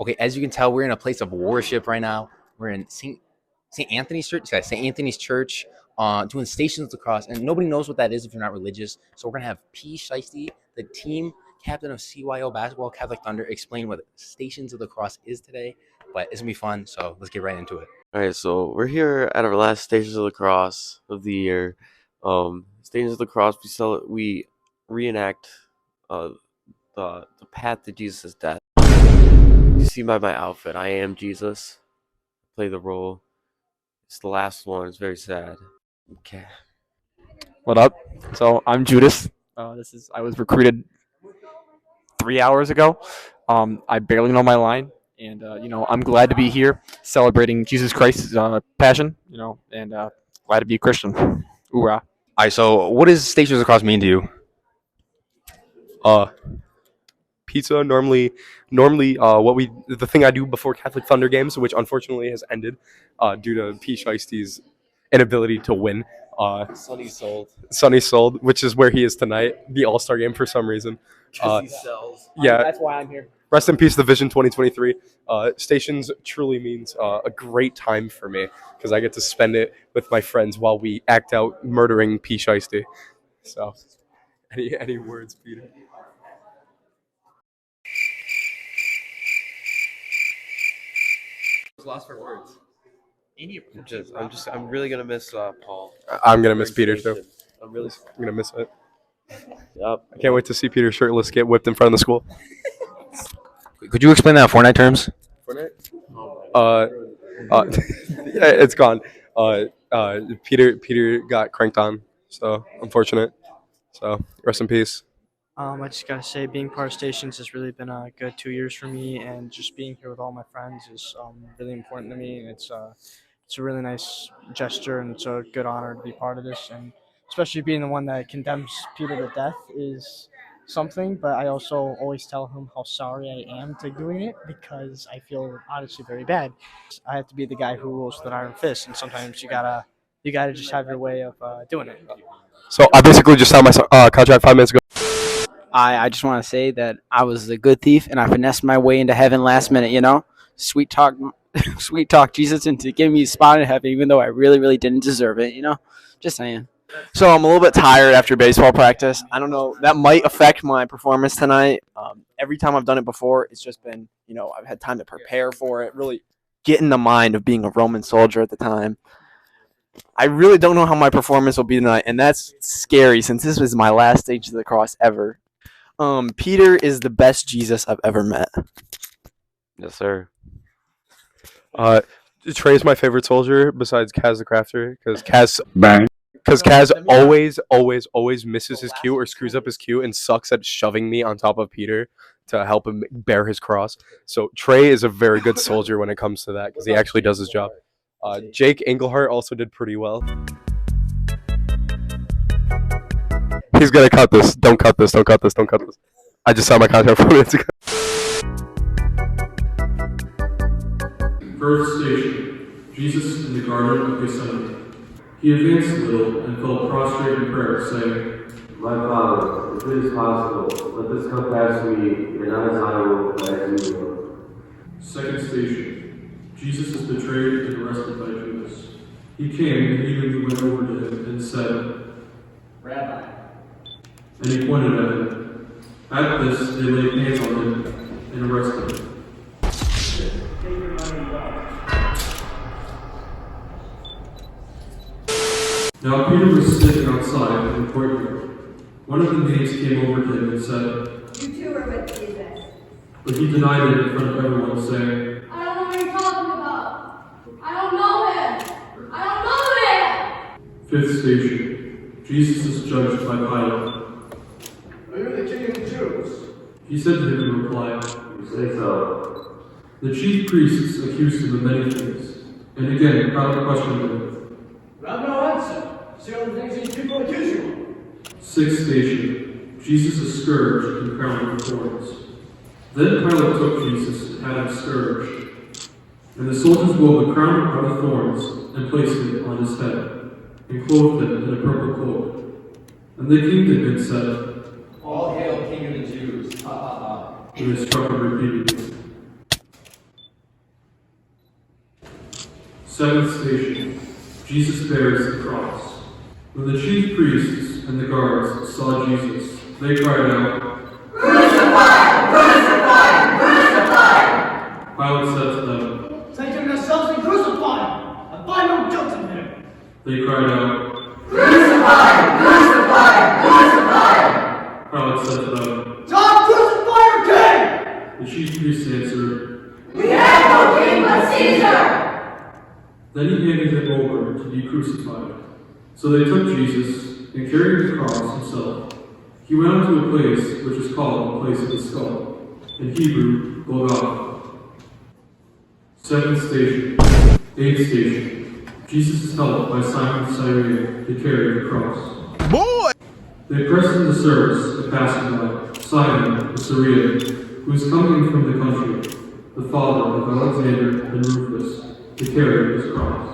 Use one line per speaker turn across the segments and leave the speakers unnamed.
Okay, as you can tell, we're in a place of worship right now. We're in St. Anthony's Church. Yeah, St. Anthony's Church, doing Stations of the Cross, and nobody knows what that is if you're not religious. So we're gonna have P. Shiesty, the team captain of CYO basketball, Catholic Thunder, explain what Stations of the Cross is today. But it's gonna be fun, so let's get right into it.
All right, so we're here at our last Stations of the Cross of the year. Stations of the Cross, we reenact the path to Jesus' death. You see by my outfit, I am Jesus. Play the role. It's the last one. It's very sad. Okay.
What up? So I'm Judas. I was recruited 3 hours ago. I barely know my line, and I'm glad to be here celebrating Jesus Christ's passion. And glad to be a Christian. Hoorah!
All right, so what does Stations of the Cross mean to you?
Pizza. Normally, the thing I do before Catholic Thunder games, which unfortunately has ended due to P. Shiesty's inability to win.
Sunny sold.
Sunny sold, which is where he is tonight, the All-Star game for some reason.
He sells.
Yeah,
That's why I'm here.
rest in peace, the Vision 2023. Stations truly means a great time for me because I get to spend it with my friends while we act out murdering P. Shiesty. So, any words, Peter?
Lost for words.
I'm really gonna miss Paul.
I'm gonna miss Peter too.
I'm really.
I'm gonna miss it.
Yep.
I can't wait to see Peter shirtless get whipped in front of the school.
Could you explain that in Fortnite terms?
It's gone. Peter got cranked on, so unfortunate. So rest in peace.
I just gotta say, being part of Stations has really been a good 2 years for me, and just being here with all my friends is really important to me. And it's a really nice gesture, and it's a good honor to be part of this. And especially being the one that condemns Peter to death is something. But I also always tell him how sorry I am to doing it because I feel honestly very bad. I have to be the guy who rules with an iron fist, and sometimes you gotta just have your way of doing it.
So I basically just signed my contract 5 minutes ago.
I just want to say that I was a good thief and I finessed my way into heaven last minute, Sweet talk Jesus into giving me a spot in heaven, even though I really, really didn't deserve it, Just saying.
So I'm a little bit tired after baseball practice. I don't know. That might affect my performance tonight. Every time I've done it before, it's just been, I've had time to prepare for it, really get in the mind of being a Roman soldier at the time. I really don't know how my performance will be tonight, and that's scary since this was my last Stage of the Cross ever. Peter is the best Jesus I've ever met.
Yes, sir.
Trey's my favorite soldier besides CasTheCrafter because Kaz always misses his cue or screws up his cue and sucks at shoving me on top of Peter to help him bear his cross. So Trey is a very good soldier when it comes to that because he actually does his job. Jake Englehart also did pretty well. He's gonna cut this. Don't cut this. Don't cut this. Don't cut this. I just signed my contract 4 minutes ago.
First station, Jesus in the Garden of Gethsemane. He advanced a little and fell prostrate in prayer, saying,
My Father, if it is possible, let this cup pass from me, and not as I will, but as you will.
Second station, Jesus is betrayed and arrested by Judas. He came and immediately went over to him and said,
Rabbi.
And he pointed at him. At this, they laid hands on him and arrested him. Now Peter was sitting outside in the courtyard. One of the maids came over to him and said,
You too are with Jesus.
But he denied it in front of everyone, saying,
I don't know what you're talking about. I don't know him. I don't know him.
Fifth station, Jesus is judged by Pilate.
Are you the king of the Jews?
He said to him in reply,
You say so.
The chief priests accused him of many things. And again, Pilate questioned him.
You have no answer. See all the things these people accuse you of.
Sixth station, Jesus is scourged and crowned with thorns. Then Pilate took Jesus and had him scourged. And the soldiers wove a crown out of thorns and placed it on his head, and clothed him in a purple cloak. And they came to him and said,
All hail, King of the Jews. Ha ha ha.
And they struck him repeatedly. Seventh station. Jesus bears the cross. When the chief priests and the guards saw Jesus, they cried out, "Crucify! Crucify! Crucify!" Pilate said to them,
"Take him yourselves and crucify him! I find no guilt in him!"
They cried out,
Crucify! Crucify! Crucify!
Pilate said to them,
"John, crucify our king!"
The chief priests answered,
We have no king but Caesar!
Then he handed him over to be crucified. So they took Jesus and carried the cross himself. He went on to a place which is called the place of the skull, in Hebrew, Golgotha. Seventh station. Eighth station. Jesus is helped by Simon of Cyrene to carry the cross. Boy! They pressed into service a passerby, Simon of Cyrene, who was coming from the country, the father of Alexander and Rufus, to carry his cross.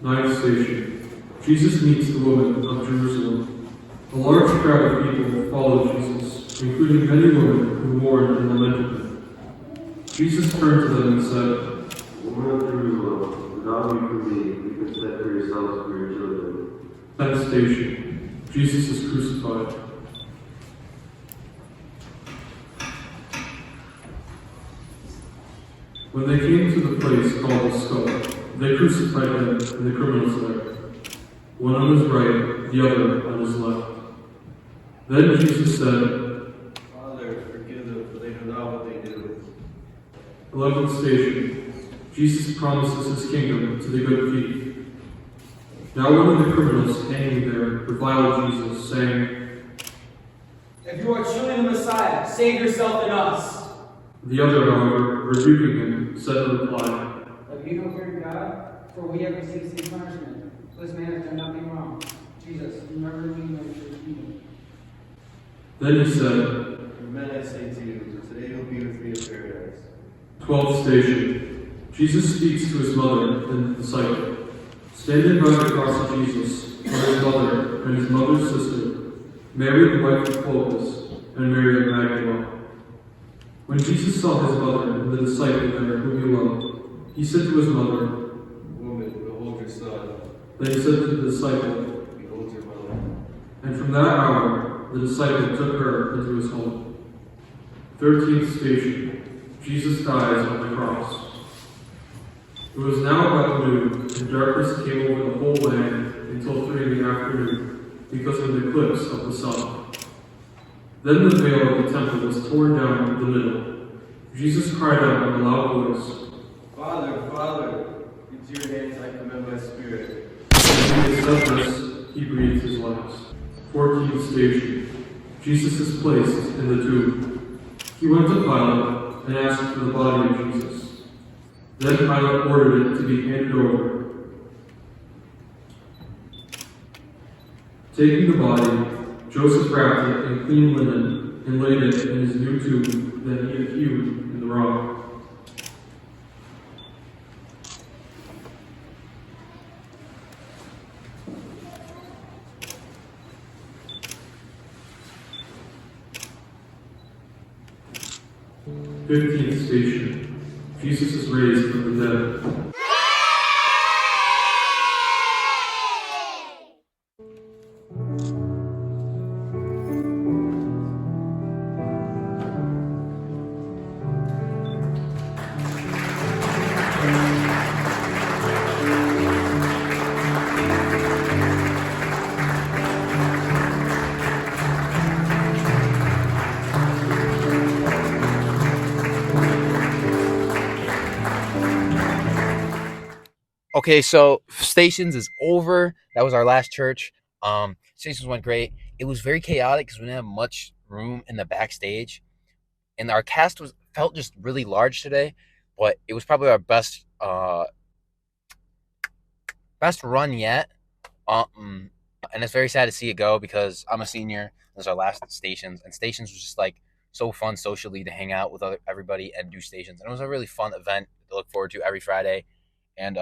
Ninth station. Jesus meets the woman of Jerusalem. A large crowd of people followed Jesus, including many women who mourned and lamented him. Jesus turned to them and said,
Woman of Jerusalem, do not weep for me, you can send for yourselves for your children.
Tenth station. Jesus is crucified. When they came to the place called the skull, they crucified him and the criminals there, one on his right, the other on his left. Then Jesus said,
Father, forgive them, for they know not what they do.
11th station. Jesus promises his kingdom to the good thief. Now one of the criminals hanging there reviled Jesus, saying,
If you are truly the Messiah, save yourself and us.
The other, however, rebuking him, said in reply,
Have you no fear of God? For we have received the same punishment. This man has done nothing wrong. Jesus, remember me when you redeem.
Then he said,
Amen, I say to you, today you'll be with me in paradise.
12th station. Jesus speaks to his mother and the disciple. Standing by the cross of Jesus were his mother and his mother's sister, Mary the wife of Clopas, and Mary of Magdala. When Jesus saw his mother and the disciple there whom he loved, he said to his mother,
Woman, behold your son.
Then he said to the disciple,
Behold your mother.
and from that hour the disciple took her into his home. 13th station. Jesus dies on the cross. It was now about noon, and darkness came over the whole land until 3 in the afternoon, because of the eclipse of the sun. Then the veil of the temple was torn down in the middle. Jesus cried out in a loud voice,
Father, Father, into your hands I commend my spirit.
and when he had said this, he breathed his last. 14th station. Jesus is placed in the tomb. He went to Pilate and asked for the body of Jesus. Then Pilate ordered it to be handed over. Taking the body, Joseph wrapped it in clean linen and laid it in his new tomb that he had hewn in the rock. Fifteenth station. Jesus is raised from the dead.
Okay, so Stations is over. That was our last church. Stations went great. It was very chaotic because we didn't have much room in the backstage, and our cast felt just really large today. But it was probably our best run yet. And it's very sad to see it go because I'm a senior. This is our last Stations, and Stations was just like so fun socially to hang out with everybody and do Stations, and it was a really fun event to look forward to every Friday. And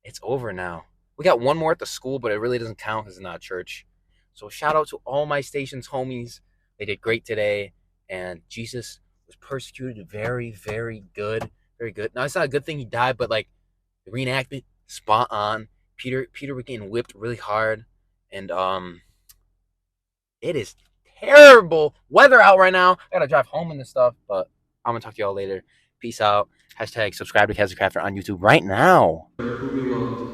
it's over now. We got one more at the school, but it really doesn't count because it's not church. So shout out to all my Stations homies. They did great today. And Jesus was persecuted. Very, very good. Very good. Now, it's not a good thing he died, but like the reenactment, spot on. Peter was getting whipped really hard. And it is terrible weather out right now. I gotta drive home and this stuff, but I'm gonna talk to y'all later. Peace out. Hashtag subscribe to CasTheCrafter on YouTube right now.
Who we love.